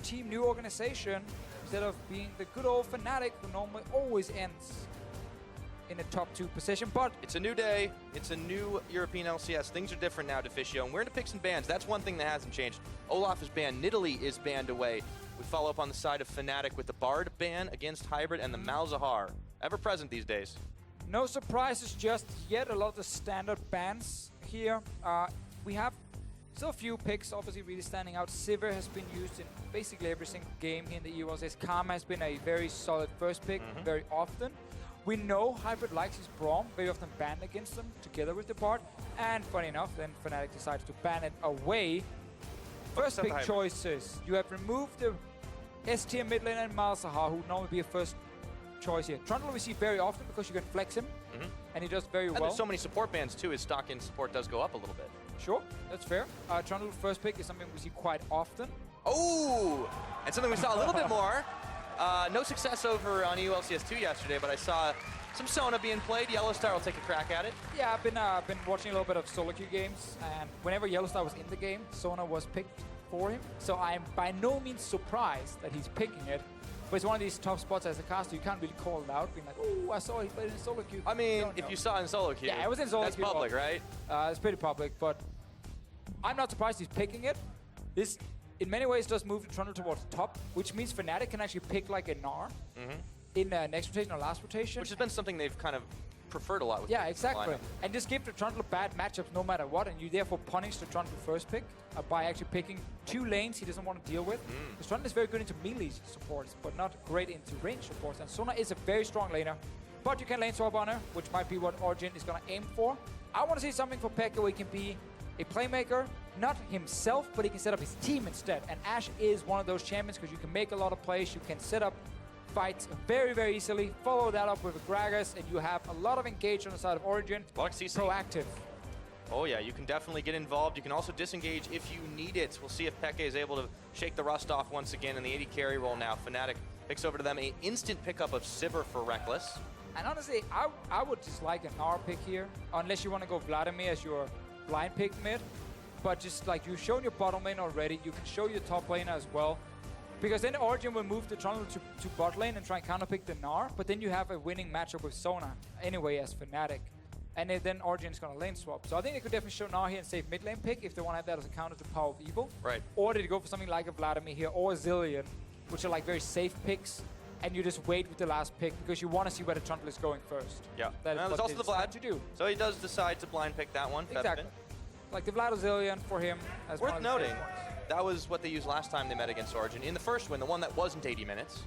team, new organization, instead of being the good old Fnatic who normally always ends in a top 2 position. But it's a new day. It's a new European LCS. Things are different now, Deficio, and we're into picks and bans. That's one thing that hasn't changed. Olaf is banned. Nidalee is banned away. We follow up on the side of Fnatic with the Bard ban against Hybrid and the Malzahar. Ever present these days. No surprises just yet. A lot of the standard bans here. We have still a few picks obviously really standing out. Sivir has been used in basically every single game here in the EULCS. Karma has been a very solid first pick very often. We know Hybrid likes his Braum, very often banned against them together with the Bard. And funny enough, then Fnatic decides to ban it away. First pick choices. You have removed the S tier mid lane and Malzahar, who would normally be a first choice here. Trundle we see very often because you can flex him, and he does very well. There's so many support bans too, his stock in support does go up a little bit. Sure, that's fair. Trundle first pick is something we see quite often. Oh, and something we saw a little bit more. No success over on EULCS 2 yesterday, but I saw some Sona being played. YellowStar will take a crack at it. Yeah, I've been watching a little bit of solo queue games, and whenever YellowStar was in the game, Sona was picked for him. So I'm by no means surprised that he's picking it. But it's one of these tough spots as a caster, you can't really call it out, being like, oh, I saw he played in solo queue. I mean, if you saw it in solo queue, yeah, it was in solo queue. That's public, right? It's pretty public, but I'm not surprised he's picking it. This, in many ways, does move the Trundle towards the top, which means Fnatic can actually pick like a Gnar in next rotation or last rotation. Which has been something they've kind of preferred a lot with. Yeah, exactly. And just give the Trundle bad matchups no matter what, and you therefore punish the Trundle first pick by actually picking 2 lanes he doesn't want to deal with. The Trundle is very good into melee supports, but not great into range supports. And Sona is a very strong laner, but you can lane swap on her, which might be what Origen is going to aim for. I want to see something for Pekka where he can be a playmaker, not himself, but he can set up his team instead. And Ashe is one of those champions because you can make a lot of plays, you can set up fights very, very easily, follow that up with a Gragas, and you have a lot of engage on the side of Origen. Proactive. Oh yeah, you can definitely get involved. You can also disengage if you need it. We'll see if Peke is able to shake the rust off once again in the 80 carry role now. Fnatic picks over to them an instant pickup of Sivir for Rekkles. And honestly, I would just like an R pick here, unless you want to go Vladimir as your blind pick mid. But just like you've shown your bottom lane already, you can show your top laner as well. Because then Origen will move the Trundle to bot lane and try and counterpick the Gnar, but then you have a winning matchup with Sona anyway as Fnatic. And then Origen is going to lane swap. So I think they could definitely show Gnar here and save mid lane pick if they want to have that as a counter to PowerOfEvil. Right. Or did you go for something like a Vladimir here or a Zilean, which are like very safe picks, and you just wait with the last pick because you want to see where the Trundle is going first. Yeah. That and there's also the Vlad to do. So he does decide to blind pick that one. Exactly. Febiven. Like the Vlad or Zilean for him as worth one of the noting. safe ones. That was what they used last time they met against Origen. In the first win, the one that wasn't 80 minutes.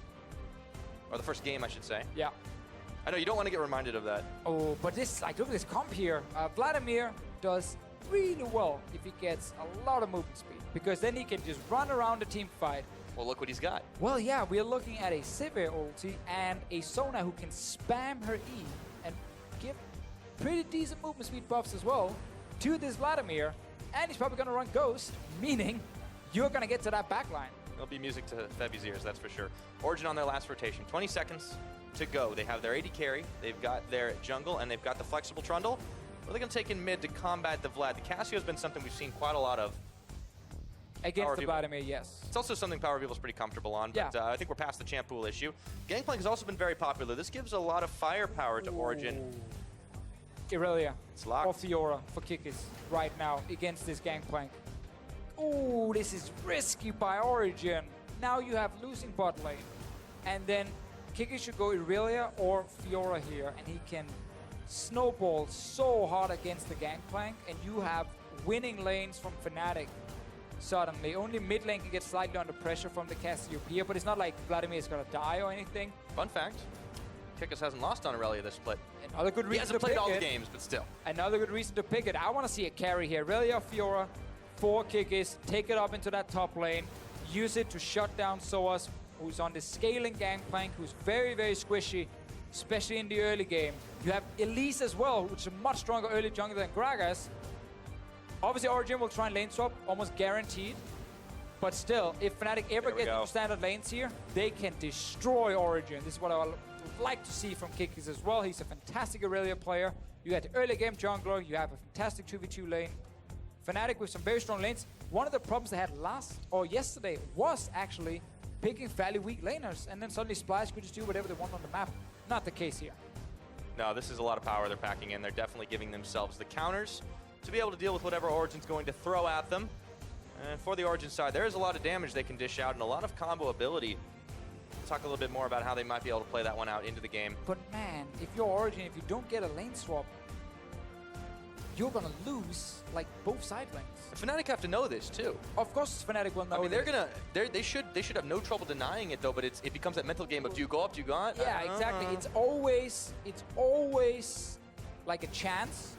Or the first game, I should say. Yeah. I know, you don't want to get reminded of that. Oh, but this, like, look at this comp here. Vladimir does really well if he gets a lot of movement speed. Because then he can just run around the team fight. Well, look what he's got. Well, yeah, we're looking at a Sivir ulti and a Sona who can spam her E and give pretty decent movement speed buffs as well to this Vladimir. And he's probably going to run Ghost, meaning you're going to get to that backline. It'll be music to Febi's ears, that's for sure. Origen on their last rotation. 20 seconds to go. They have their AD carry, they've got their jungle, and they've got the flexible Trundle. Or they're going to take in mid to combat the Vlad. The Cassio's been something we've seen quite a lot of. Against the Vladimir, yes. It's also something PowerOfEvil's pretty comfortable on, but I think we're past the champ pool issue. Gangplank has also been very popular. This gives a lot of firepower to Origen. Irelia. It's locked. Or Fiora for Kikis right now against this Gangplank. Ooh, this is risky by Origen. Now you have losing bot lane. And then Kikis should go Irelia or Fiora here, and he can snowball so hard against the Gangplank, and you have winning lanes from Fnatic suddenly. Only mid lane can get slightly under pressure from the Cassiopeia, but it's not like Vladimir is going to die or anything. Fun fact, Kikis hasn't lost on Irelia this split. Another good reason he hasn't to played pick all it. the games, but still. Another good reason to pick it. I want to see a carry here. Irelia, Fiora, for Kikis. Take it up into that top lane. Use it to shut down sOAZ, who's on the scaling Gangplank, who's very, very squishy, especially in the early game. You have Elise as well, which is a much stronger early jungler than Gragas. Obviously, Origen will try and lane swap, almost guaranteed. But still, if Fnatic ever get into standard lanes here, they can destroy Origen. This is what I would like to see from Kikis as well. He's a fantastic Irelia player. You got the early game jungler, you have a fantastic 2v2 lane. Fnatic with some very strong lanes one of the problems they had yesterday was actually picking fairly weak laners, and then suddenly Splice could just do whatever they want on the map. Not the case here. No, this is a lot of power they're packing in. They're definitely giving themselves the counters to be able to deal with whatever Origen's going to throw at them. And for the Origin side, there is a lot of damage they can dish out and a lot of combo ability. We'll talk a little bit more about how they might be able to play that one out into the game. But man, if you're Origin, if you don't get a lane swap, you're gonna lose like both side lanes. Fnatic have to know this too. Of course, Fnatic will know. I mean, they should have no trouble denying it though. But it becomes that mental game of do you go up, do you go on? Yeah, exactly. It's always like a chance.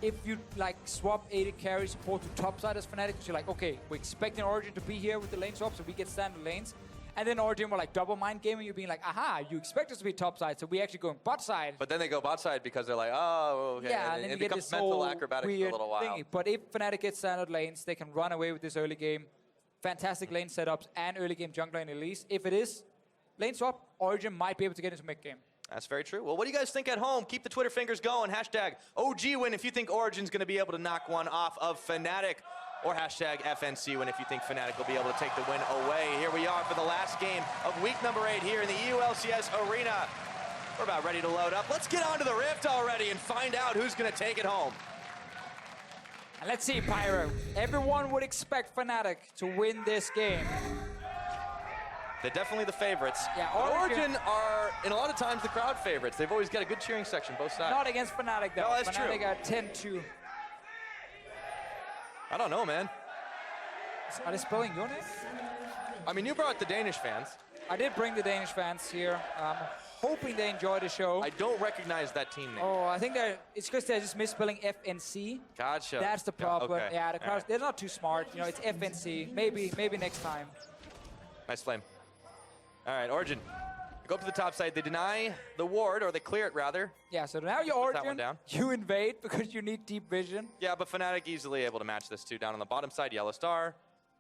If you like swap AD carry support to top side as Fnatic, because you're like, okay, we're expecting Origin to be here with the lane swap, so we get standard lanes. And then Origen were like double mind gaming, you being like, aha, you expect us to be top side, so we actually go in bot side. But then they go bot side because they're like, oh, okay. Yeah, and then it you get becomes this mental whole acrobatics for a little while. thingy. But if Fnatic gets standard lanes, they can run away with this early game. Fantastic lane setups and early game jungler and Elise. If it is lane swap, Origen might be able to get into mid game. That's very true. Well, what do you guys think at home? Keep the Twitter fingers going. Hashtag OGWin if you think Origin's going to be able to knock one off of Fnatic. Or hashtag FNCWin if you think Fnatic will be able to take the win away. Here we are for the last game of week number 8 here in the EU LCS Arena. We're about ready to load up. Let's get onto the Rift already and find out who's going to take it home. And let's see, Pyro. Everyone would expect Fnatic to win this game. They're definitely the favorites. Yeah, Origin are, in a lot of times, the crowd favorites. They've always got a good cheering section, both sides. Not against Fnatic, though. No, that's Fnatic true. are 10-2. I don't know, man. Are they spelling your name? I mean, you brought the Danish fans. I did bring the Danish fans here. Hoping they enjoy the show. I don't recognize that team name. Oh, I think it's because they're just misspelling FNC. Gotcha. That's the problem. Okay. Yeah, the crowd, they're not too smart. You know, it's FNC. Maybe next time. Nice flame. All right, Origin. Go up to the top side. They deny the ward, or they clear it, rather. Yeah, so now you're Put that one Origin. down. You invade because you need deep vision. Yeah, but Fnatic easily able to match this too. Down on the bottom side, YellowStar.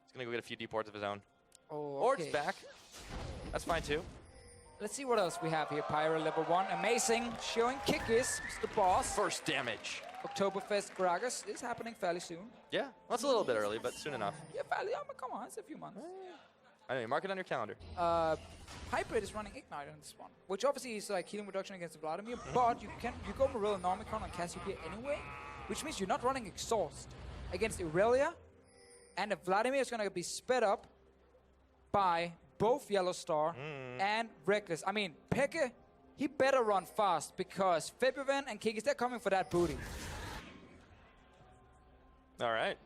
He's going to go get a few deep wards of his own. Oh, Ward's okay. back. That's fine too. Let's see what else we have here. Pyro level 1. Amazing. Showing Kikis, the boss. First damage. Oktoberfest Gragas is happening fairly soon. Yeah, well, that's a little bit early, but soon enough. Yeah, fairly. Come on, it's a few months. I know, you mark it on your calendar. Hybrid is running Ignite on this one, which obviously is like healing reduction against Vladimir, but you go Morel and Nomicron on Cassiopeia anyway, which means you're not running Exhaust against Irelia, and if Vladimir is going to be sped up by both YellowStar and Rekkles. I mean, Peke, he better run fast because Febiven and Kikis, they're coming for that booty. All right.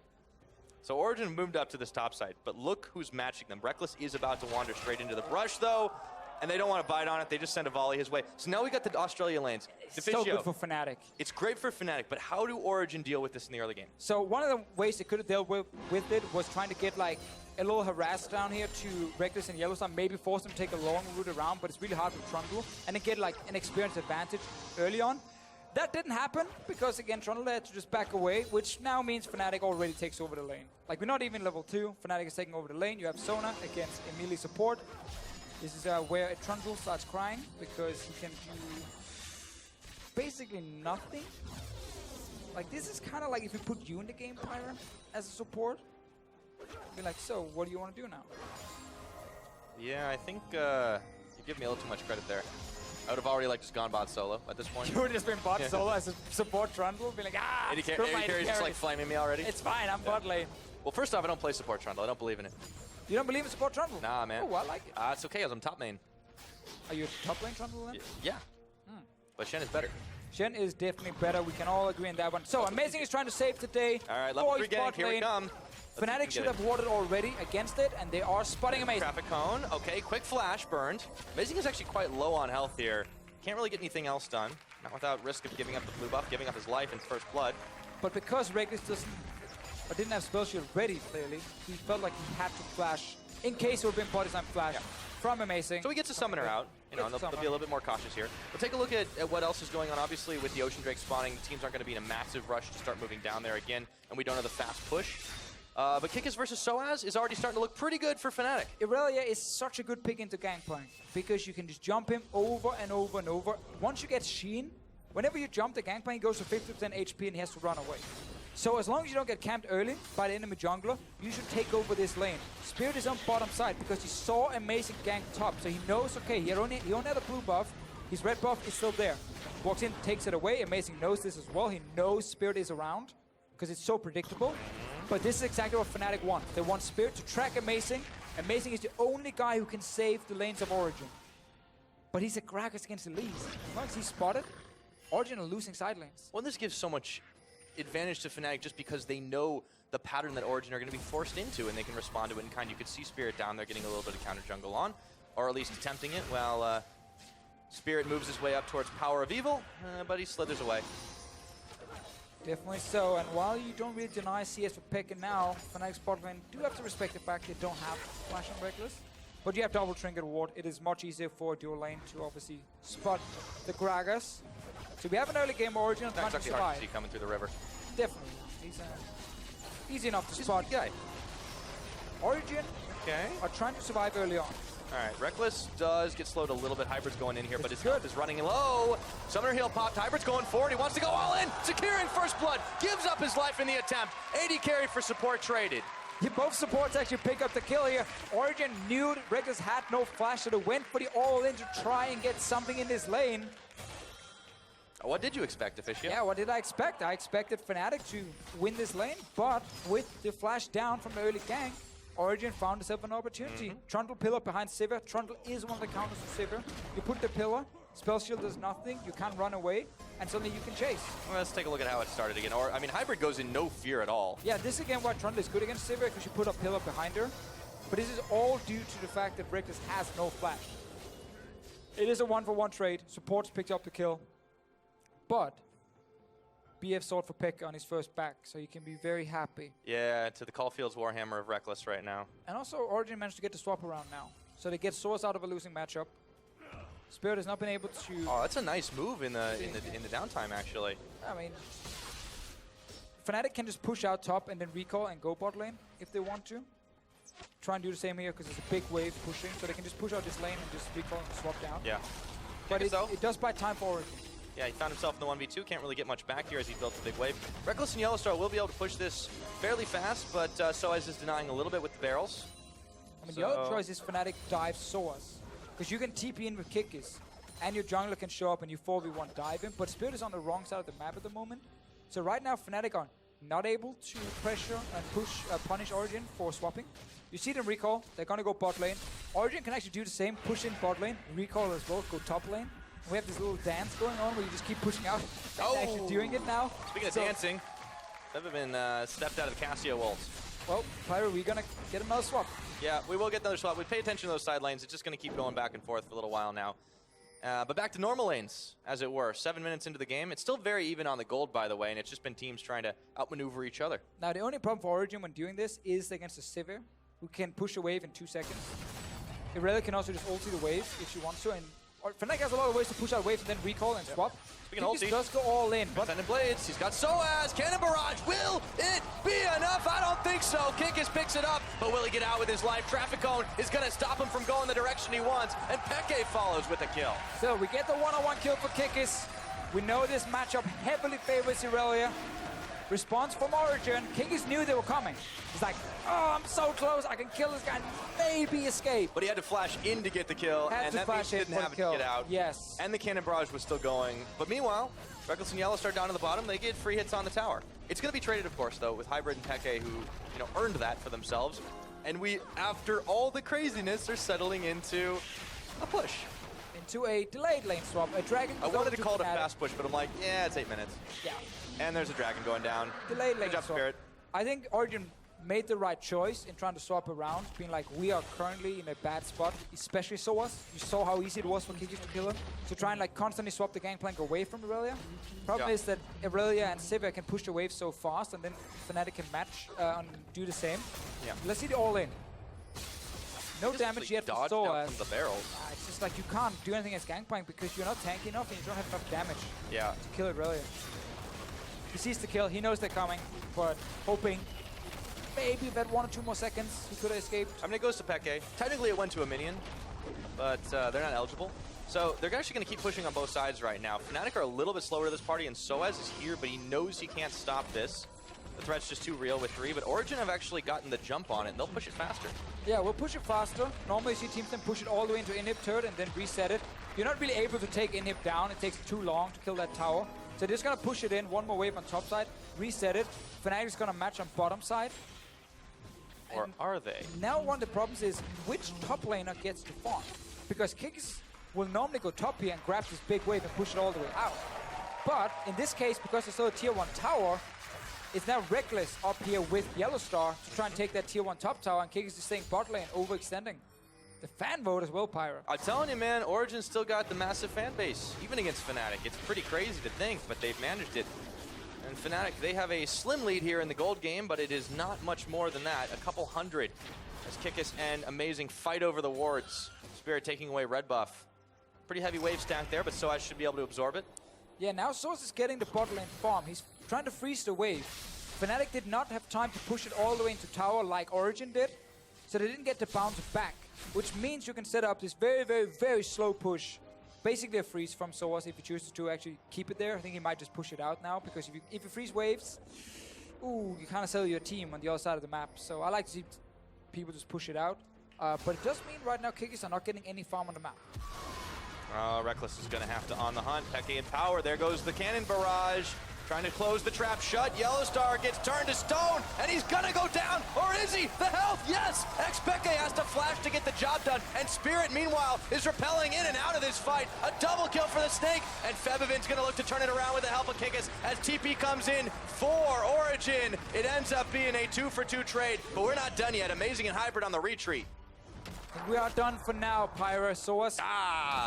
So Origen moved up to this top side, but look who's matching them. Rekkles is about to wander straight into the brush, though, and they don't want to bite on it. They just send a volley his way. So now we got the Australia lanes. So good for Fnatic. It's great for Fnatic, but how do Origen deal with this in the early game? So one of the ways they could have dealt with it was trying to get like a little harass down here to Rekkles and YellowStar, maybe force them to take a long route around, but it's really hard with Trundle, and then get like an experience advantage early on. That didn't happen because, again, Trundle had to just back away, which now means Fnatic already takes over the lane. Like, we're not even level 2. Fnatic is taking over the lane. You have Sona against a melee support. This is where a Trundle starts crying because he can do basically nothing. Like, this is kind of like if we put you in the game, Pyra, as a support. Be like, so, what do you want to do now? Yeah, I think you give me a little too much credit there. I would have already just gone bot solo at this point. You would have just been bot solo as a support Trundle, be like, AD carry's just like flaming me already. It's fine, I'm bot lane. Well, first off, I don't play support Trundle. I don't believe in it. You don't believe in support Trundle? Nah, man. Oh, I like it. It's okay, because I'm top main. Are you a top lane Trundle then? Yeah. But Shen is better. Shen is definitely better. We can all agree on that one. So, Amazing is trying to save today. All right, level 3 gank, here we come. Fnatic should have warded already against it, and they are spotting Amazing. Traffic cone. Okay, quick flash, burned. Amazing is actually quite low on health here. Can't really get anything else done. Not without risk of giving up the blue buff, giving up his life in first blood. But because Rekkles didn't have spell shield ready, clearly, he felt like he had to flash in case it would have been body slam flash from Amazing. So he gets a summoner out. You know, and they'll be a little bit more cautious here. We'll take a look at what else is going on. Obviously, with the Ocean Drake spawning, teams aren't going to be in a massive rush to start moving down there again, and we don't have the fast push. But Kikis versus sOAZ is already starting to look pretty good for Fnatic. Irelia is such a good pick into Gangplank because you can just jump him over and over and over. Once you get Sheen, whenever you jump the Gangplank, he goes to 50% HP and he has to run away. So as long as you don't get camped early by the enemy jungler, you should take over this lane. Spirit is on bottom side because he saw Amazing gank top, so he knows, okay, he only had a blue buff, his red buff is still there. Walks in, takes it away. Amazing knows this as well. He knows Spirit is around because it's so predictable. But this is exactly what Fnatic want. They want Spirit to track Amazing. Amazing is the only guy who can save the lanes of Origen. But he's a Gragas against the Lees. As long as he's spotted, Origen are losing side lanes. Well, this gives so much advantage to Fnatic just because they know the pattern that Origen are going to be forced into, and they can respond to it in kind. You could see Spirit down there getting a little bit of counter jungle on, or at least attempting it, while Spirit moves his way up towards PowerOfEvil, but he slithers away. Definitely so, and while you don't really deny CS for Pekka now, Fnatic's bot lane do have to respect the fact they don't have Flash and Rekkles. But you have double Trinket Ward. It is much easier for dual lane to obviously spot the Gragas. So we have an early game Origen trying to survive. Hard to see coming through the river. Definitely. He's easy enough to spot. Guy. Origen are trying to survive early on. All right, Rekkles does get slowed a little bit. Hybrid's going in here, but his health is running low. Summoner heal popped. Hybrid's going forward. He wants to go all in. Securing first blood. Gives up his life in the attempt. AD carry for support traded. Yeah, both supports actually pick up the kill here. Origen knew Rekkles had no flash, so they went for the all-in to try and get something in this lane. What did you expect, Officio? Yeah, what did I expect? I expected Fnatic to win this lane, but with the flash down from the early gank, Origen found himself an opportunity. Trundle pillar behind Sivir. Trundle is one of the counters of Sivir. You put the pillar, spell shield does nothing, you can't run away, and suddenly you can chase. Well, let's take a look at how it started again. Or, I mean, Hybrid goes in no fear at all. Yeah, this again why Trundle is good against Sivir, because you put a pillar behind her. But this is all due to the fact that Rekkles has no flash. It is a 1-for-1 trade. Supports picked up the kill. But BF sword for Pekka on his first back, so you can be very happy. Yeah, to the Caulfield's Warhammer of Rekkles right now. And also, Origen managed to get the swap around now. So they get sOAZ out of a losing matchup. Spirit has not been able to... Oh, that's a nice move in the downtime, actually. I mean, Fnatic can just push out top and then recall and go bot lane if they want to. Try and do the same here because it's a big wave pushing, so they can just push out this lane and just recall and swap down. Yeah. But it does buy time for Origen. Yeah, he found himself in the 1v2. Can't really get much back here as he built the big wave. Rekkles and YellowStar will be able to push this fairly fast, but sOAZ is denying a little bit with the barrels. I mean, the other choice is Fnatic dive sOAZ. Because you can TP in with Kikis, and your jungler can show up and you 4v1 dive him, but Spirit is on the wrong side of the map at the moment. So right now, Fnatic are not able to pressure and punish Origen for swapping. You see them recall, they're gonna go bot lane. Origen can actually do the same, push in bot lane, recall as well, go top lane. We have this little dance going on where you just keep pushing out and actually doing it now. Speaking of dancing, Febiven stepped out of the Casio walls. Well, Pyro, we're gonna get another swap. Yeah, we will get another swap. We pay attention to those side lanes. It's just gonna keep going back and forth for a little while now. But back to normal lanes, as it were. 7 minutes into the game. It's still very even on the gold, by the way, and it's just been teams trying to outmaneuver each other. Now, the only problem for Origen when doing this is against the Sivir, who can push a wave in 2 seconds. Irelia can also just ulti the wave if she wants to, and Fnatic has a lot of ways to push out waves and then recall and swap. Speaking of ulti, does go all in. But Ascendant Blades, he's got sOAZ, Cannon Barrage. Will it be enough? I don't think so. Kikis picks it up, but will he get out with his life? Traffic Cone is going to stop him from going the direction he wants, and PeKe follows with a kill. So we get the one-on-one kill for Kikis. We know this matchup heavily favors Irelia. Response from Origen. Kikis knew they were coming. He's like, oh, I'm so close. I can kill this guy and maybe escape. But he had to flash in to get the kill, and that means he didn't have it to get out. Yes. And the Cannon Barrage was still going. But meanwhile, Rekkles and YellowStar down to the bottom. They get free hits on the tower. It's going to be traded, of course, though, with Hybrid and PeKe, who earned that for themselves. And we, after all the craziness, are settling into a push. Into a delayed lane swap. A dragon. I wanted to call it a fast push, but I'm like, yeah, it's 8 minutes. Yeah. And there's a dragon going down. Delayed lane Good job, swap. Spirit. I think Origen made the right choice in trying to swap around, being like, we are currently in a bad spot, especially sOAZ. You saw how easy it was for Kikis to kill him. So try and constantly swap the gangplank away from Irelia. Problem is that Irelia and Sivir can push the wave so fast, and then Fnatic can match and do the same. Yeah. Let's see the all-in. No damage yet from sOAZ. From the barrels. It's just like you can't do anything as gangplank because you're not tanky enough and you don't have enough damage to kill Irelia. He sees the kill, he knows they're coming, but hoping maybe if at 1 or 2 more seconds he could have escaped. I mean, it goes to PeKe. Technically it went to a minion, but they're not eligible. So they're actually going to keep pushing on both sides right now. Fnatic are a little bit slower to this party, and sOAZ is here, but he knows he can't stop this. The threat's just too real with 3, but Origen have actually gotten the jump on it, and they'll push it faster. Yeah, we'll push it faster. Normally you see teams then push it all the way into inhib turret and then reset it. You're not really able to take inhib down. It takes too long to kill that tower. So they're just going to push it in, one more wave on top side, reset it. Fnatic's going to match on bottom side. Or are they? Now one of the problems is which top laner gets to farm. Because Kikis will normally go top here and grab this big wave and push it all the way out. But in this case, because it's still a tier 1 tower, it's now Rekkles up here with YellowStar to try and take that tier 1 top tower, and Kikis is staying bot lane, overextending. The fan vote as well, Pyro. I'm telling you, man, Origen still got the massive fan base, even against Fnatic. It's pretty crazy to think, but they've managed it. And Fnatic, they have a slim lead here in the gold game, but it is not much more than that. A couple hundred as Kikis and Amazing fight over the wards. Spirit taking away red buff. Pretty heavy wave stack there, but sOAZ should be able to absorb it. Yeah, now sOAZ is getting the bot lane farm. He's trying to freeze the wave. Fnatic did not have time to push it all the way into tower like Origen did, so they didn't get to bounce back, which means you can set up this very, very, very slow push. Basically a freeze from sOAZ if he chooses to actually keep it there. I think he might just push it out now, because if you freeze waves, ooh, you kind of sell your team on the other side of the map. So I like to see people just push it out. But it does mean right now Kikis are not getting any farm on the map. Rekkles is going to have to on the hunt. PeKe in power. There goes the cannon barrage. Trying to close the trap shut. YellowStar gets turned to stone, and he's going to go down. Or is he? The health, yes! xPeke has to flash to get the job done. And Spirit, meanwhile, is repelling in and out of this fight. A double kill for the Snake. And Febiven's going to look to turn it around with the help of Kikis as TP comes in for Origen. It ends up being a 2-for-2 trade, but we're not done yet. Amazing and Hybrid on the retreat. We are done for now, Pyro. sOAZ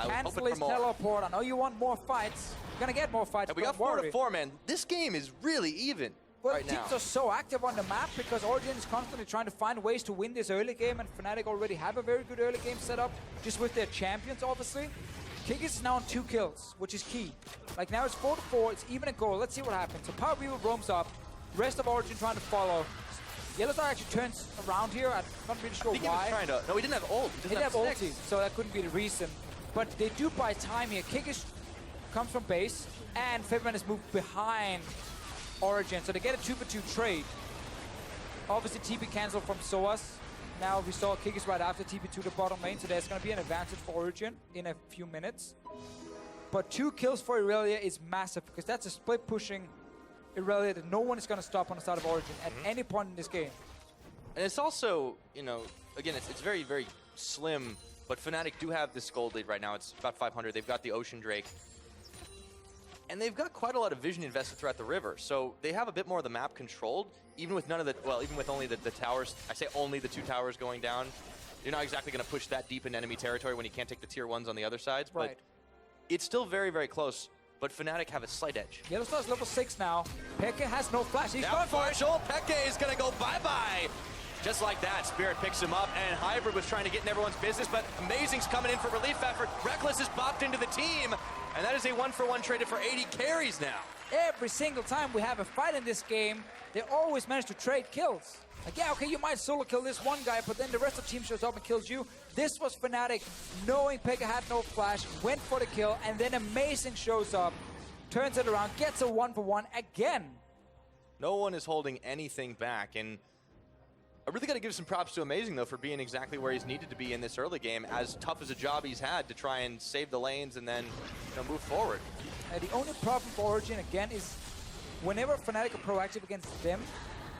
cancel his teleport. I know you want more fights. You're gonna get more fights. And we got 4-4, man. This game is really even right now. Teams are so active on the map because Origen is constantly trying to find ways to win this early game, and Fnatic already have a very good early game set up, just with their champions, obviously. Kikis is now on 2 kills, which is key. Like now it's 4-4, it's even a goal. Let's see what happens. So PowerOfEvil roams up, rest of Origen trying to follow. YellowStar actually turns around here. I'm not really sure why. No, he didn't have ult. He didn't have ulti, so that couldn't be the reason. But they do buy time here. Kikis comes from base, and Febiven is moved behind Origen, so they get a 2-for-2 trade. Obviously, TP cancel from sOAZ. Now we saw Kikis right after TP to the bottom lane, so there's going to be an advantage for Origen in a few minutes. But 2 kills for Irelia is massive, because that's a split pushing Irelia that no one is going to stop on the side of Origen at any point in this game. And it's also, you know, again, it's very, very slim, but Fnatic do have this gold lead right now. It's about 500. They've got the Ocean Drake. And they've got quite a lot of vision invested throughout the river. So they have a bit more of the map controlled, even with none of the, well, even with only the towers. I say only the 2 towers going down. You're not exactly going to push that deep into enemy territory when you can't take the tier 1s on the other sides. Right. But it's still very, very close. But Fnatic have a slight edge. YellowStar's level 6 now. PeKe has no flash. He's gone for it. PeKe is going to go bye-bye. Just like that, Spirit picks him up, and Hybrid was trying to get in everyone's business, but Amazing's coming in for relief effort. Rekkles is bopped into the team, and that is a 1-for-1 traded for 80 carries now. Every single time we have a fight in this game, they always manage to trade kills. Like, yeah, okay, you might solo kill this one guy, but then the rest of the team shows up and kills you. This was Fnatic, knowing PeKe had no flash, went for the kill, and then Amazing shows up, turns it around, gets a 1-for-1 again. No one is holding anything back, and I really got to give some props to Amazing, though, for being exactly where he's needed to be in this early game, as tough as a job he's had to try and save the lanes and then, you know, move forward. The only problem for Origen, again, is whenever Fnatic are proactive against them,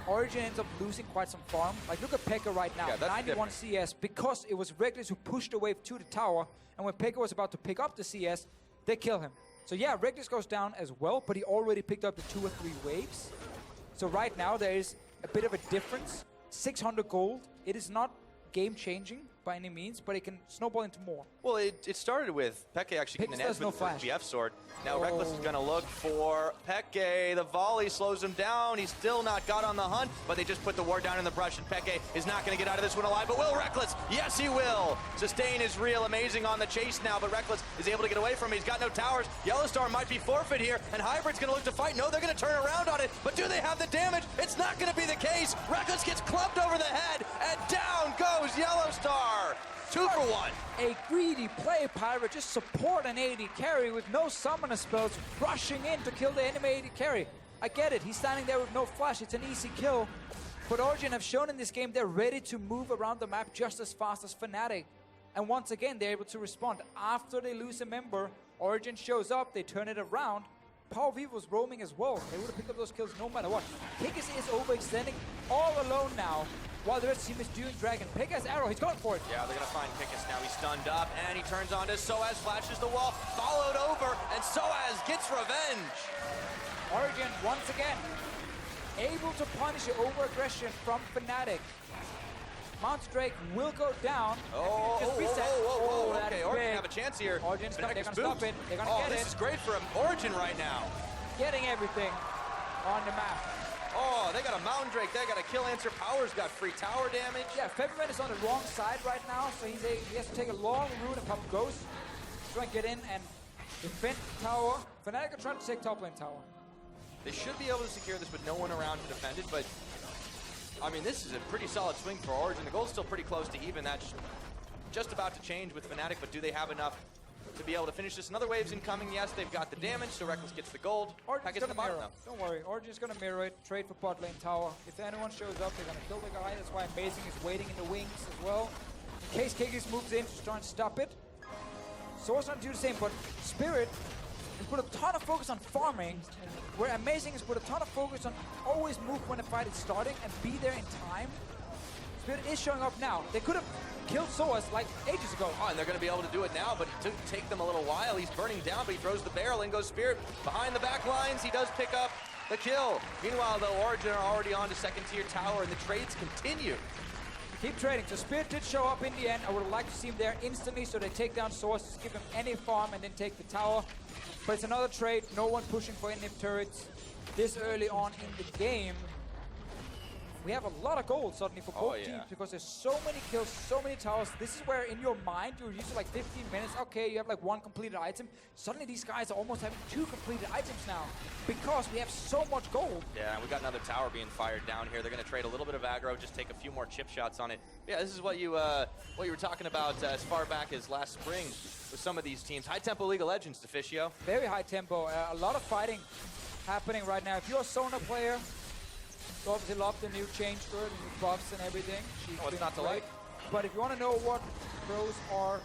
Origen ends up losing quite some farm. Like, look at PeKe right now, 91 CS, because it was Rekkles who pushed the wave to the tower, and when PeKe was about to pick up the CS, they kill him. So yeah, Rekkles goes down as well, but he already picked up the 2 or 3 waves. So right now, there is a bit of a difference. 600 gold. It is not game-changing by any means, but it can snowball into more. Well, it started with PeKe actually getting an edge with the BF sword. Now Rekkles is going to look for PeKe. The volley slows him down. He's still not got on the hunt, but they just put the ward down in the brush, and PeKe is not going to get out of this one alive. But will Rekkles? Yes, he will. Sustain is real. Amazing on the chase now, but Rekkles is able to get away from him. He's got no towers. YellowStar might be forfeit here, and Hybrid's going to look to fight. No, they're going to turn around on it, but do they have the damage? It's not going to be the case. Rekkles gets clubbed over the head, and down goes YellowStar. 2-for-1. A greedy play, Pirate. Just support an AD carry with no summoner spells, rushing in to kill the enemy AD carry. I get it. He's standing there with no flash. It's an easy kill. But Origen have shown in this game they're ready to move around the map just as fast as Fnatic. And once again, they're able to respond. After they lose a member, Origen shows up, they turn it around. PowerOfEvil was roaming as well. They would have picked up those kills no matter what. Kikis is overextending all alone now, while the rest of the team is doing Dragon. Peke has arrow, he's going for it. Yeah, they're gonna find Kikis now. He's stunned up, and he turns on to sOAZ, flashes the wall, followed over, and sOAZ gets revenge. Origen, once again, able to punish the over-aggression from Fnatic. Mount Drake will go down. Okay, Origen have a chance here. Origen's they're gonna stop it. They're gonna get it. This is great for Origen right now. Getting everything on the map. Oh, they got a Mountain Drake. They got a kill answer. Power's got free tower damage. Yeah, Febiven is on the wrong side right now, so he has to take a long route and pop Ghost. Try and get in and defend tower. Fnatic are trying to take top lane tower. They should be able to secure this with no one around to defend it, but I mean, this is a pretty solid swing for Origen. The goal's still pretty close to even. That's just about to change with Fnatic, but do they have enough to be able to finish this? Another wave's incoming. Yes, they've got the damage, so Rekkles gets the gold. Origen's gonna mirror it. Don't worry, Origen's gonna mirror it, trade for bot lane tower. If anyone shows up, they're gonna kill the guy. That's why Amazing is waiting in the wings as well. In case Kikis moves in to try and stop it. sOAZ trying to do the same, but Spirit has put a ton of focus on farming, where Amazing has put a ton of focus on always move when the fight is starting and be there in time. Spirit is showing up now. They could have killed sOAZ like ages ago. Oh, and they're going to be able to do it now, but it took take them a little while. He's burning down, but he throws the barrel. In goes Spirit behind the back lines. He does pick up the kill. Meanwhile, though, Origen are already on to second tier tower, and the trades continue. Keep trading. So Spirit did show up in the end. I would like to see him there instantly, so they take down sOAZ, just give him any farm and then take the tower. But it's another trade. No one pushing for inhib turrets this early on in the game. We have a lot of gold suddenly for both teams because there's so many kills, so many towers. This is where in your mind you're used to like 15 minutes. Okay, you have like one completed item. Suddenly these guys are almost having 2 completed items now because we have so much gold. Yeah, and we got another tower being fired down here. They're going to trade a little bit of aggro, just take a few more chip shots on it. Yeah, this is what you were talking about as far back as last spring with some of these teams. High tempo League of Legends, Deficio. Very high tempo. A lot of fighting happening right now. If you're a Sona player, you obviously love the new change to it, the new buffs and everything. It's not to like. But if you want to know what pros are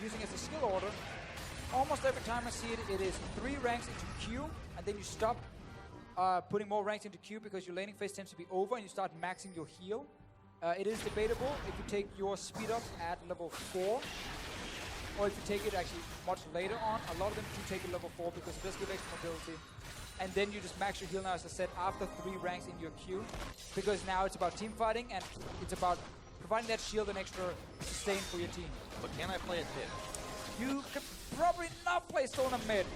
using as a skill order, almost every time I see it, it is 3 ranks into Q, and then you stop putting more ranks into Q because your laning phase tends to be over, and you start maxing your heal. It is debatable if you take your speed up at level 4, or if you take it actually much later on. A lot of them do take it level 4 because it does give extra mobility. And then you just max your heal now, as I said, after 3 ranks in your queue. Because now it's about team fighting and it's about providing that shield and extra sustain for your team. But can I play it mid? You can probably not play Sona mid.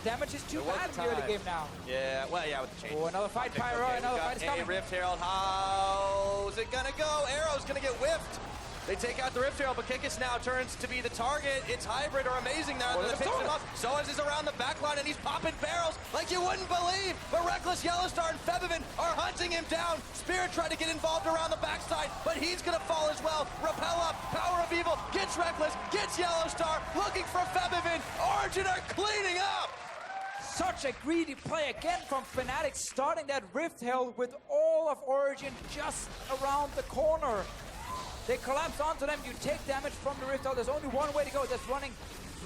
Damage is too bad in the early game now. Yeah, well, yeah, with the change. Oh, another fight, Pyro, another fight is coming. Rift Herald, how's it gonna go? Arrow's gonna get whiffed. They take out the Rift Herald, but Kikis now turns to be the target. It's Hybrid or Amazing now. They're picking him up. sOAZ is around the back line, and he's popping barrels like you wouldn't believe. But Rekkles, YellowStar, and Febiven are hunting him down. Spirit tried to get involved around the backside, but he's going to fall as well. Rappel up. PowerOfEvil gets Rekkles, gets YellowStar, looking for Febiven. Origen are cleaning up. Such a greedy play again from Fnatic, starting that Rift Herald with all of Origen just around the corner. They collapse onto them, you take damage from the Rift Herald. There's only one way to go, that's running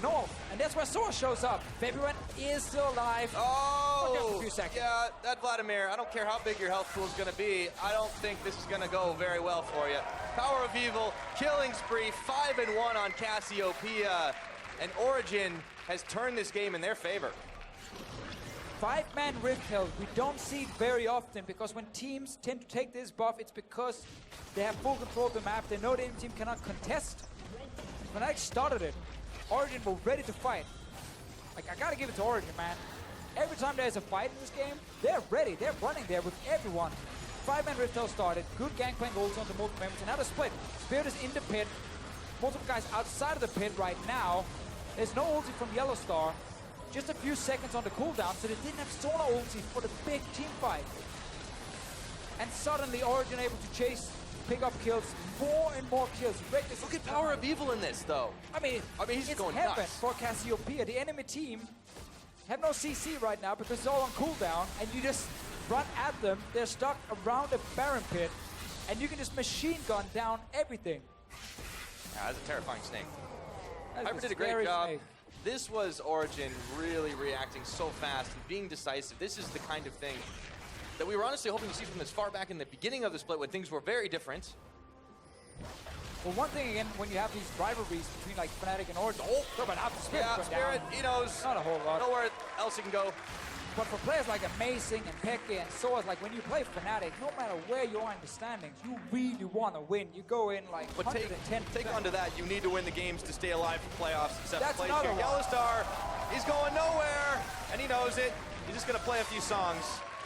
north. And that's where sOAZ shows up. Febiven is still alive. Oh, a few seconds. Yeah, that Vladimir, I don't care how big your health pool is going to be. I don't think this is going to go very well for you. PowerOfEvil, killing spree, 5-1 on Cassiopeia. And Origen has turned this game in their favor. 5-man Rift Herald, we don't see it very often because when teams tend to take this buff, it's because they have full control of the map. They know the enemy team cannot contest. When I started it, Origen were ready to fight. Like, I gotta give it to Origen, man. Every time there's a fight in this game, they're ready. They're running there with everyone. 5-man Rift Herald started. Good gangplank ulti on the multiple members. And now the split. Spirit is in the pit. Multiple guys outside of the pit right now. There's no ulti from YellowStar. Just a few seconds on the cooldown, so they didn't have Sona ulti for the big team fight. And suddenly Origen able to chase, pick up kills, more and more kills. Look at PowerOfEvil in this, though. I mean he's it's going heaven nuts for Cassiopeia. The enemy team have no CC right now because it's all on cooldown, and you just run at them. They're stuck around a Baron pit, and you can just machine gun down everything. Yeah, that's a terrifying snake. Hyper did a great job. Snake. This was Origen really reacting so fast and being decisive. This is the kind of thing that we were honestly hoping to see from as far back in the beginning of the split when things were very different. Well, one thing again, when you have these rivalries between like Fnatic and Origen, they're about half the Spirit. Yeah, Spirit, he knows. Not a whole lot. Nowhere else he can go. But for players like Amazing and Peke and sOAZ, like when you play Fnatic, no matter where you are in the standings, you really want to win. You go in like 110%. Take onto that, you need to win the games to stay alive for playoffs in 7th That's place another here. one. YellowStar, he's going nowhere, and he knows it. He's just going to play a few songs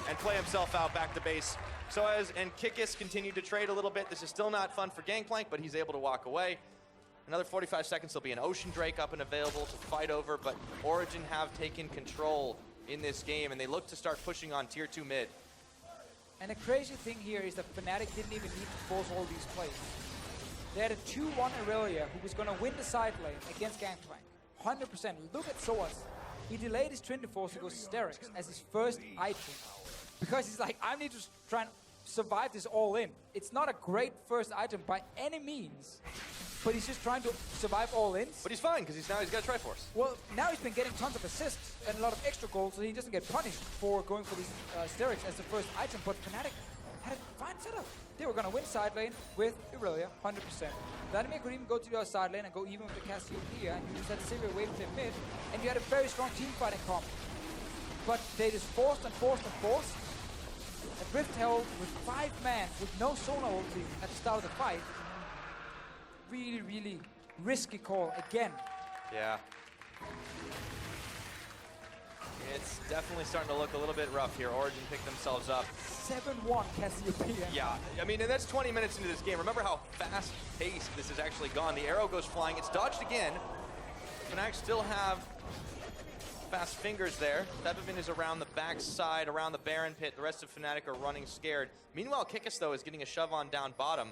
and play himself out back to base. sOAZ and Kikis continue to trade a little bit. This is still not fun for Gangplank, but he's able to walk away. Another 45 seconds, there'll be an Ocean Drake up and available to fight over, but Origen have taken control in this game, and they look to start pushing on tier 2 mid. And the crazy thing here is that Fnatic didn't even need to force all these plays. They had a 2-1 Aurelia who was going to win the side lane against Gangplank. 100%. Look at sOAZ. He delayed his Trinity Force to go Sterix as his first item. Because he's like, I need to try and survive this all in. It's not a great first item by any means, but he's just trying to survive all in. But he's fine, because he's got a Triforce. Well, now he's been getting tons of assists and a lot of extra goals, so he doesn't get punished for going for these Sterix as the first item. But Fnatic had a fine setup. They were going to win side lane with Aurelia, 100%. Vladimir could even go to the other side lane and go even with the Cassiopeia, and use that Sivir wave flip mid, and you had a very strong team fight in common. But they just forced and forced and forced. And Rift held with 5 man with no Sonar ulti at the start of the fight. Really, really risky call again. Yeah. It's definitely starting to look a little bit rough here. Origen picked themselves up. 7-1 Cassiopeia. Yeah, I mean, and that's 20 minutes into this game. Remember how fast-paced this has actually gone. The arrow goes flying. It's dodged again. Fnatic still have fast fingers there. Febiven is around the backside, around the Baron pit. The rest of Fnatic are running scared. Meanwhile, Kikis, though, is getting a shove on down bottom.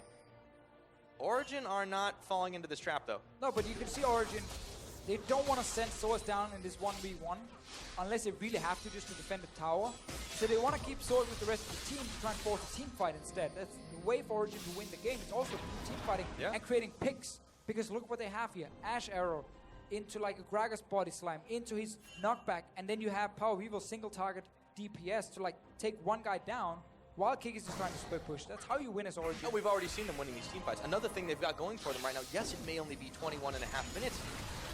Origen are not falling into this trap, though. No, but you can see Origen, they don't want to send sOAZ down in this 1v1 unless they really have to just to defend the tower. So they want to keep sOAZ with the rest of the team to try and force a team fight instead. That's the way for Origen to win the game. It's also team fighting and creating picks. Because look what they have here. Ash Arrow into like a Gragas body slam, into his knockback, and then you have PowerOfEvil single target DPS to like take one guy down while Kikis is trying to split push. That's how you win as Origen. Oh, we've already seen them winning these team fights. Another thing they've got going for them right now, yes, it may only be 21.5 minutes,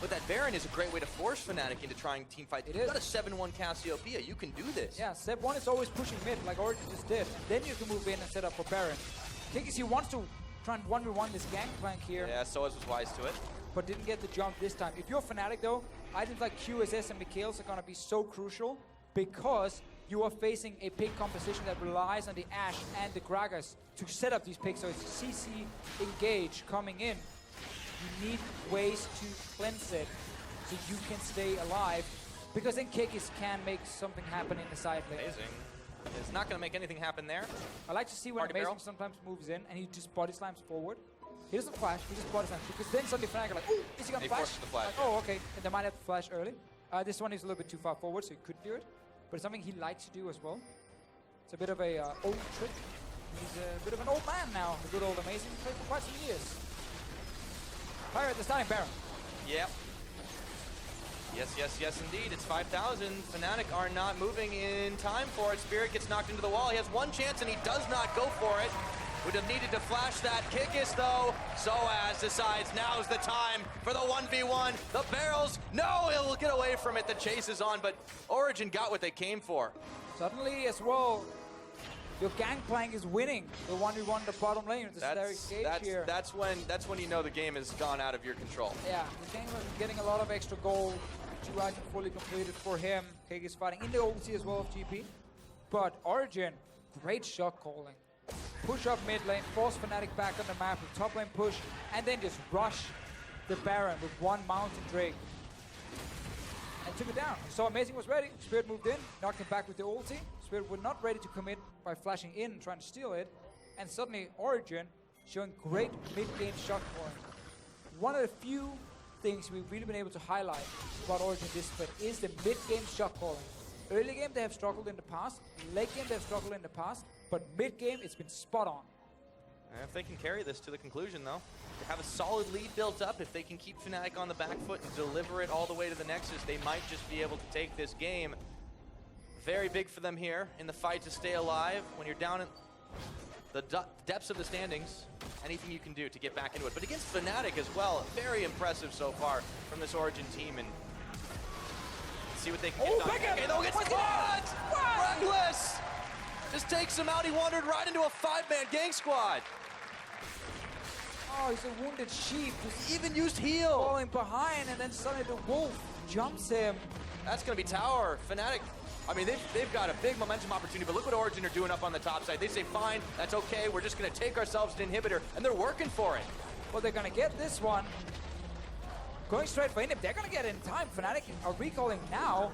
but that Baron is a great way to force Fnatic into trying team fights. You've got a 7-1 Cassiopeia. You can do this. Yeah, step 1 is always pushing mid, like Origen just did. Then you can move in and set up for Baron. Kikis, he wants to try and 1v1 this Gangplank here. Yeah, sOAZ was wise to it. But didn't get the jump this time. If you're Fnatic though, items like QSS and Mikhails are going to be so crucial because you are facing a pick composition that relies on the Ashe and the Gragas to set up these picks. So it's CC engage coming in. You need ways to cleanse it so you can stay alive, because then Kikis can make something happen in the side lane. Amazing. It's not going to make anything happen there. I like to see when Party Amazing barrel. sometimes moves in and he just body slams forward. He doesn't flash, he just body slams, because then suddenly Fnatic are like, oh, is he going to flash? forces the flash, Like, oh, okay. And they might have to flash early. This one is a little bit too far forward, so he couldn't do it. But it's something he likes to do as well. It's a bit of a old trick. He's a bit of an old man now, the good old Amazing. He's played for quite some years. Pirate, the starting Baron. Yep. Yes, indeed. It's 5,000. Fnatic are not moving in time for it. Spirit gets knocked into the wall. He has one chance, and he does not go for it. Would have needed to flash that. Kikis, though. sOAZ decides now's the time for the 1v1. The barrels. No, he'll get away from it. The chase is on, but Origen got what they came for. Suddenly, as well, your Gangplank is winning the 1v1 the bottom lane with the Sterix Gage here. That's when you know the game has gone out of your control. Yeah, the Gangplank is getting a lot of extra gold. 2 items fully completed for him. Kikis fighting in the ulti as well of GP. But Origen, great shot calling. Push up mid lane, force Fnatic back on the map with top lane push, and then just rush the Baron with one Mountain Drake. And took it down. So Amazing was ready. Spirit moved in, knocked him back with the ulti. Spirit was not ready to commit by flashing in and trying to steal it. And suddenly Origen showing great mid-game shot calling. One of the few things we've really been able to highlight about Origen this split is the mid-game shot calling. Early game, they have struggled in the past. Late game, they have struggled in the past. But mid-game, it's been spot on. And if they can carry this to the conclusion, though, they have a solid lead built up. If they can keep Fnatic on the back foot and deliver it all the way to the Nexus, they might just be able to take this game. Very big for them here in the fight to stay alive. When you're down in the depths of the standings, anything you can do to get back into it. But against Fnatic as well, very impressive so far from this Origen team. And see what they can get done. Okay, they'll get squads! Rekkles just takes him out. He wandered right into a 5-man gang squad. Oh, he's a wounded sheep. He even used heal. Falling behind, and then suddenly the wolf jumps him. That's going to be tower. Fnatic, I mean, they've got a big momentum opportunity, but look what Origen are doing up on the top side. They say, fine, that's okay. We're just going to take ourselves an inhibitor, and they're working for it. Well, they're going to get this one. Going straight for Inhib. They're going to get it in time. Fnatic are recalling now,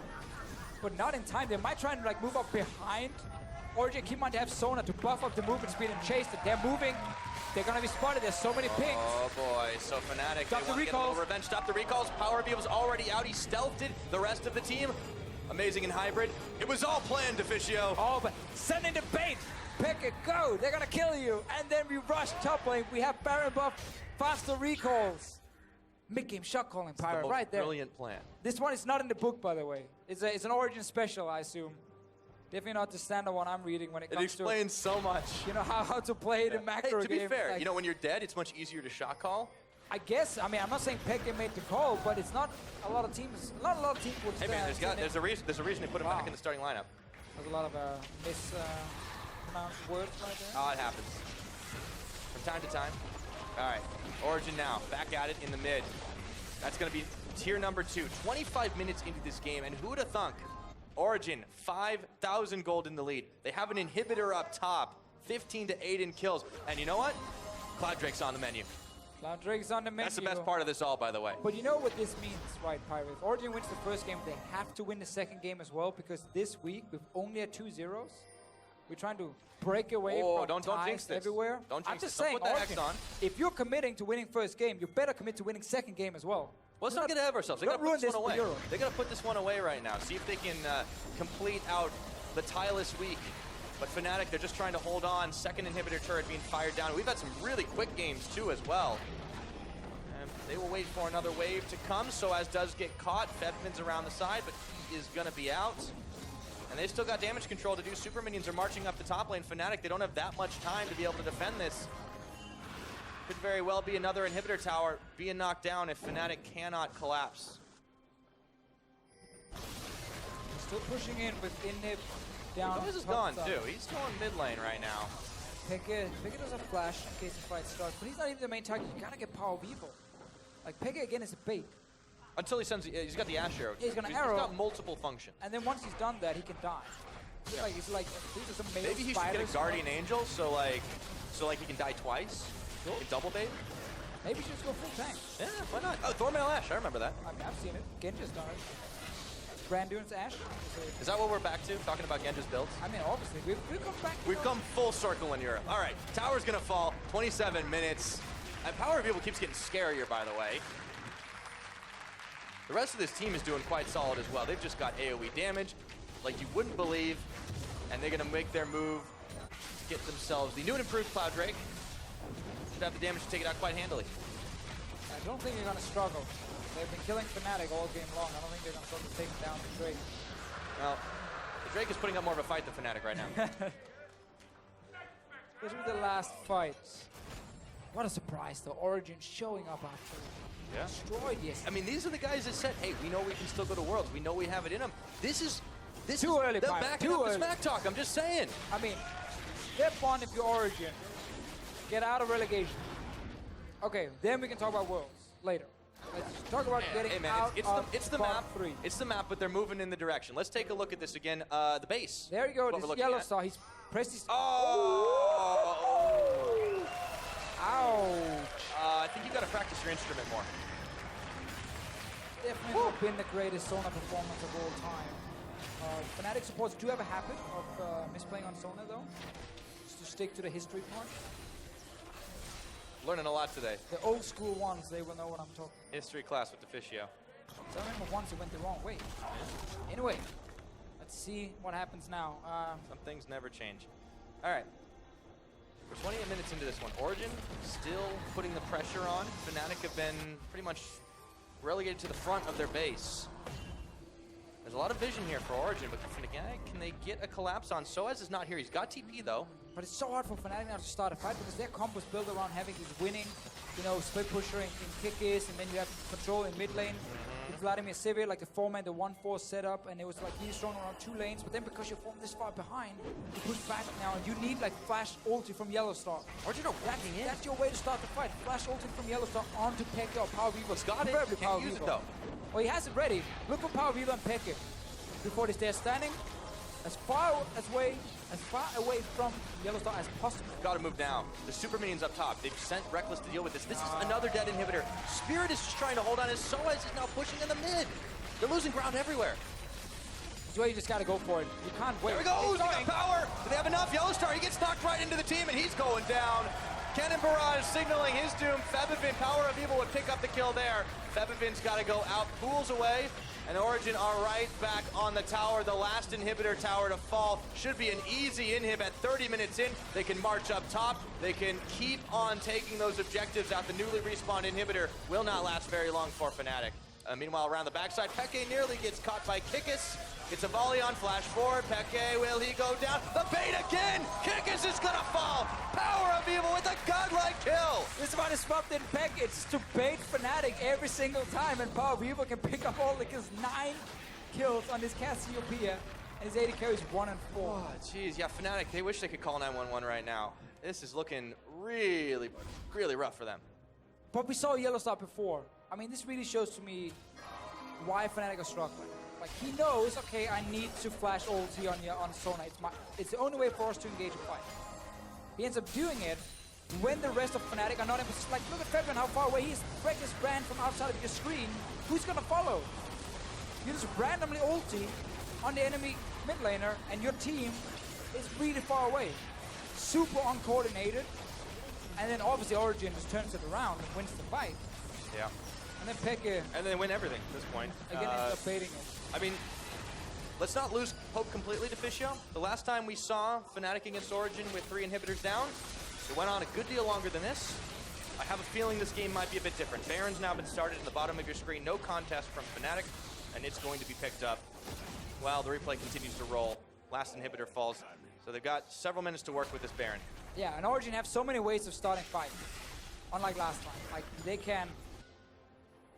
but not in time. They might try and like move up behind. Origen keep on to have Sona to buff up the movement speed and chase it. They're moving. They're going to be spotted. There's so many pings. Oh boy, so Fnatic, Stop they want to get a little revenge. Stop the recalls. PowerOfEvil's already out. He stealthed it. The rest of the team, amazing in hybrid. It was all planned, Deficio. Oh, but sending the bait. Pick it, go. They're going to kill you. And then we rush top lane. We have Baron buff, faster recalls. Mid-game shot calling, Pyro, right there. Brilliant plan. This one is not in the book, by the way. It's an Origen special, I assume. Definitely not the standard one I'm reading when it comes to... It explains so much. You know, how to play the macro hey, to game. be fair, like, you know, when you're dead, it's much easier to shot call. I guess, I mean, I'm not saying Peke made the call, but it's not a lot of teams, not a lot of teams would Hey man, there's a reason they put him back in the starting lineup. There's a lot of mispronounced words right there. Oh, it happens. From time to time. All right, Origen now, back at it in the mid. That's going to be tier number 2. 25 minutes into this game, and who'd have thunk? Origen, 5,000 gold in the lead. They have an inhibitor up top, 15 to 8 in kills. And you know what? Cloud Drake's on the menu. Cloud Drake's on the menu. That's the best part of this all, by the way. But you know what this means, right, Pyro? If Origen wins the first game, they have to win the second game as well, because this week, we've only had 2 zeros. We're trying to break away from don't jinx this. everywhere. Don't jinx I'm just this. saying, Don't put that X Origen, on. if you're committing to winning first game, you better commit to winning second game as well. Let's not get ahead of ourselves. They got to ruin put this one this away. for Euro. They got to put this one away right now. See if they can complete out the tireless week. But Fnatic, they're just trying to hold on. Second inhibitor turret being fired down. We've had some really quick games too as well. And they will wait for another wave to come. sOAZ does get caught. Febiven's around the side, but he is going to be out. And they've still got damage control to do. Super minions are marching up the top lane. Fnatic, they don't have that much time to be able to defend this. Could very well be another inhibitor tower being knocked down if Fnatic cannot collapse. Still pushing in with Inhib down. Kikis is gone too. He's going mid lane right now. Peke does a flash in case the fight starts, but he's not even the main target. You gotta get PowerOfEvil. Like Peke again is a bait. Until he sends, he's got the Ash arrow. Yeah, he's gonna arrow. He's got multiple functions. And then once he's done that, he can die. Yeah. Like, these are some male Maybe he should get a Guardian Angel, so he can die twice. Sure. Double bait. Maybe he should just go full tank. Yeah, why not? Oh, Thormail Ash, I remember that. I mean, I've seen it. Genji's done it. Grandune's Ash. Is that what we're back to? Talking about Genji's builds? I mean, obviously, we've come back. We've come full circle in Europe. All right, tower's gonna fall. 27 minutes. And PowerOfEvil keeps getting scarier, by the way. The rest of this team is doing quite solid as well. They've just got AoE damage like you wouldn't believe, and they're gonna make their move, get themselves the new and improved Cloud Drake. Should have the damage to take it out quite handily. I don't think they're gonna struggle. They've been killing Fnatic all game long. I don't think they're gonna struggle taking down the Drake. Well, the Drake is putting up more of a fight than Fnatic right now. Especially the last fight. What a surprise, though. Origen showing up after. Yeah. Destroyed, yes. I mean, these are the guys that said, hey, we know we can still go to Worlds. We know we have it in them. This is too early, them backing up the smack talk. I'm just saying. I mean, step one if you're Origen. Get out of relegation. Okay, then we can talk about Worlds later. Let's talk about getting out it's the map. 3. It's the map, but they're moving in the direction. Let's take a look at this again. The base. There you go. This YellowStar. He's pressed his... Oh! Ouch. I think you got to practice your instrument more. Definitely not been the greatest Sona performance of all time. Fnatic supports do have a habit of misplaying on Sona, though. Just to stick to the history part. Learning a lot today. The old school ones, they will know what I'm talking. History class with Deficio. So I remember once it went the wrong way. Anyway, let's see what happens now. Some things never change. All right. We're 28 minutes into this one. Origen still putting the pressure on. Fnatic have been pretty much relegated to the front of their base. There's a lot of vision here for Origen, but can they get a collapse on? sOAZ is not here. He's got TP though. But it's so hard for Fnatic now to start a fight because their comp was built around having this winning, you know, split pusher in Kikis, and then you have control in mid lane. With Vladimir Sivir, like the 4-man, the 1-4 setup, and it was like really strong around 2 lanes. But then because you're formed this far behind, you push back now, and you need like flash ulti from YellowStar. Origen are backing in. That's your way to start the fight. Flash ulti from YellowStar onto PeKe or PowerOfEvil. He's got it. Can't use it though. Well, he has it ready. Look for PowerOfEvil and PeKe before they start standing as far away from YellowStar as possible. Got to move now. The super minions up top. They've sent Rekkles to deal with this. This is another dead inhibitor. Spirit is just trying to hold on. His sOAZ is now pushing in the mid. They're losing ground everywhere. That's why you just got to go for it. You can't wait. There he goes. He got power. Do they have enough? YellowStar, he gets knocked right into the team, and he's going down. Cannon Barrage signaling his doom. Febiven, PowerOfEvil would pick up the kill there. Febiven's got to go out. Pools away. And Origen are right back on the tower. The last inhibitor tower to fall. Should be an easy inhib at 30 minutes in. They can march up top. They can keep on taking those objectives out. The newly respawned inhibitor will not last very long for Fnatic. Meanwhile, around the backside, PeKe nearly gets caught by Kikis. It's a volley on flash forward. PeKe, will he go down? The bait again! Kikis is gonna fall! PowerOfEvil with a godlike kill! This one is swapped in PeKe. It's to bait Fnatic every single time, and PowerOfEvil can pick up all like his 9 kills on this Cassiopeia, and his 80 carries 1 and 4. Oh, jeez, yeah, Fnatic, they wish they could call 911 right now. This is looking really, really rough for them. But we saw YellowStar before. I mean, this really shows to me why Fnatic are struggling. Like, he knows, okay, I need to flash ulti on Sona. It's the only way for us to engage a fight. He ends up doing it when the rest of Fnatic are not in position. Like, look at Febiven, how far away he is. Rekkles brand from outside of your screen. Who's gonna follow? You just randomly ulti on the enemy mid laner, and your team is really far away. Super uncoordinated. And then obviously Origen just turns it around and wins the fight. Yeah. And then PeKe and then win everything at this point. Again, ends up baiting it. I mean, let's not lose hope completely, Deficio. The last time we saw Fnatic against Origen with 3 inhibitors down, it went on a good deal longer than this. I have a feeling this game might be a bit different. Baron's now been started in the bottom of your screen. No contest from Fnatic, and it's going to be picked up while the replay continues to roll. Last inhibitor falls, so they've got several minutes to work with this Baron. Yeah, and Origen have so many ways of starting fights, unlike last time. Like, they can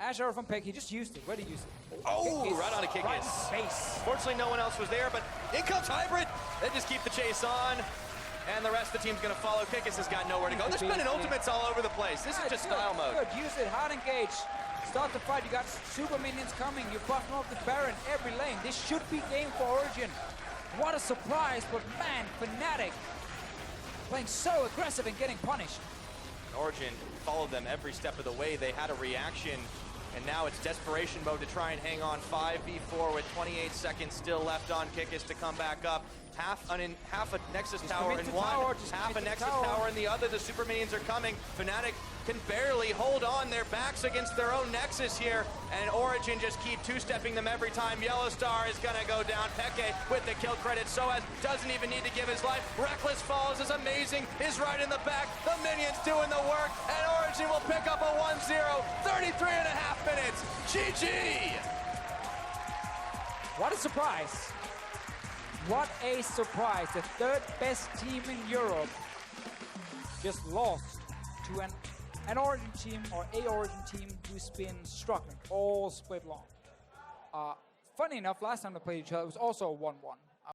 Azure from PeKe, he just used it. Where did he use it? Oh, right on a Kikis. Right in space. Fortunately, no one else was there, but in comes Hybrid. They just keep the chase on, and the rest of the team's going to follow. Kikis has got nowhere to go. They're spending ultimates all over the place. This is just style mode. Good, use it, hard engage. Start the fight, you got super minions coming. You're buffing up the Baron every lane. This should be game for Origen. What a surprise, but man, Fnatic playing so aggressive and getting punished. Origen followed them every step of the way. They had a reaction, and now it's desperation mode to try and hang on. 5v4 with 28 seconds still left on Kikis to come back up. Half a Nexus tower in one, half a Nexus tower in the other. The super minions are coming. Fnatic can barely hold on. Their backs against their own Nexus here, and Origen just keep two-stepping them every time. YellowStar is gonna go down. PeKe with the kill credit. sOAZ doesn't even need to give his life. Rekkles falls is amazing. Is right in the back. The minions doing the work, and Origen will pick up a 1-0. 33.5 minutes. GG. What a surprise. What a surprise. The third best team in Europe just lost to an Origen team, or a Origen team, who's been struggling all split long. Funny enough, last time they played each other, it was also a 1-1.